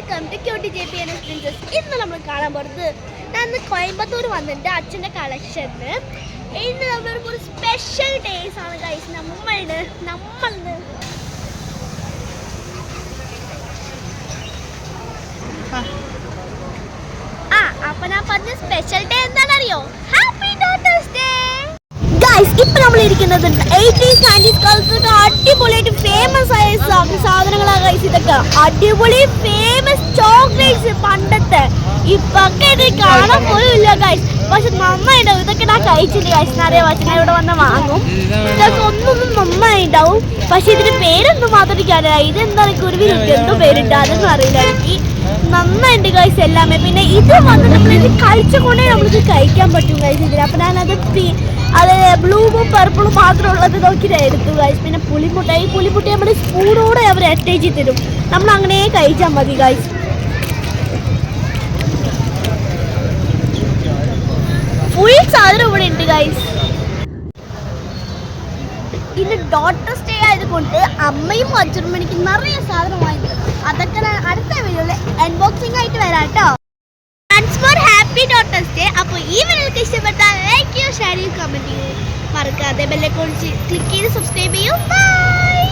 Welcome to cutie JPNS princess. ഇന്ന് നമ്മൾ കാണാൻ പോകുന്നത് ഞാൻ കോയമ്പത്തൂർ വന്നിട്ട് അച്ഛൻ്റെ കളക്ഷന്. ഇന്ന് നമ്മൾക്ക് ഒരു സ്പെഷ്യൽ ഡേയ്സ് ആണ് ഗൈസ്. നമ്മളിന്ന് അപ്പൊ ഞാൻ പറഞ്ഞ സ്പെഷ്യൽ ഡേ എന്താണെന്നറിയോ? Happy daughters day guys. ഇപ്പൊ നമ്മൾ ഇരിക്കുന്നത് 80s 90s കാലത്തൊക്കെ അടിപൊളിയായിട്ട് ഫേമസ് ആയ സാധനങ്ങളാണ് ഗൈസ്. ഇതൊക്കെ അടിപൊളി ഫേമസ് ചോക്ലേറ്റ്സ് പണ്ടത്തെ ഇപ്പൊക്കെ ഇത് കാണാൻ പോലില്ല ഗൈസ്. പക്ഷെ നന്നായിണ്ടാവും. ഇതൊക്കെ ഞാൻ കഴിച്ചിട്ട് ഗൈസ്. നിറയെ വശങ്ങൾ ഇവിടെ വന്ന് വാങ്ങും. ഇതൊക്കെ ഒന്നും നന്നായിണ്ടാവും. പക്ഷെ ഇതിന്റെ പേരെന്തും മാത്രം എനിക്കറിയില്ല. ഇതെന്താ കുരുവിലുണ്ട് എന്തോ പേരിട്ട് അതൊന്നും അറിയില്ല എനിക്ക്. നന്നായിട്ട് ഗൈസ് എല്ലാമേ. പിന്നെ ഇത് വന്ന് നമ്മളിത് കഴിച്ചുകൊണ്ടേ നമ്മൾക്ക് കഴിക്കാൻ പറ്റും ഗൈസ് ഇതിൽ. അപ്പം ഞാനത് ബ്ലൂവും പർപ്പിളും മാത്രമുള്ളത് നോക്കിയിട്ട് എടുത്തു ഗൈസ്. പിന്നെ പുളിമുട്ട നമ്മുടെ സ്പൂണോടെ അവർ അറ്റാച്ച് തരും. നമ്മൾ അങ്ങനെ കഴിച്ചാൽ മതി ഗൈസ്. ഫുൾ സാധനം ഇവിടെ ഉണ്ട് ഗൈസ്. ഇന്ന് ഡോട്ടേഴ്സ് ഡേ ആയതുകൊണ്ട് അമ്മയും അച്ഛനും എനിക്ക് നിറയെ സാധനം വാങ്ങിത്തരും. അതൊക്കെ ഞാൻ അടുത്ത വീഡിയോയിൽ അൺബോക്സിംഗ് ആയിട്ട് വരാം കേട്ടോ. Happy daughters day. അപ്പോൾ ഈ വീഡിയോ ഇഷ്ടപ്പെട്ടാൽ ലൈക്ക് ചെയ്യൂ, ഷെയർ ചെയ്യൂ, കമൻറ്റ് ചെയ്യൂ. മറക്കാതെ ബെല്ലൈക്കൺ ക്ലിക്ക് ചെയ്ത് സബ്സ്ക്രൈബ് ചെയ്യൂ. ബൈ.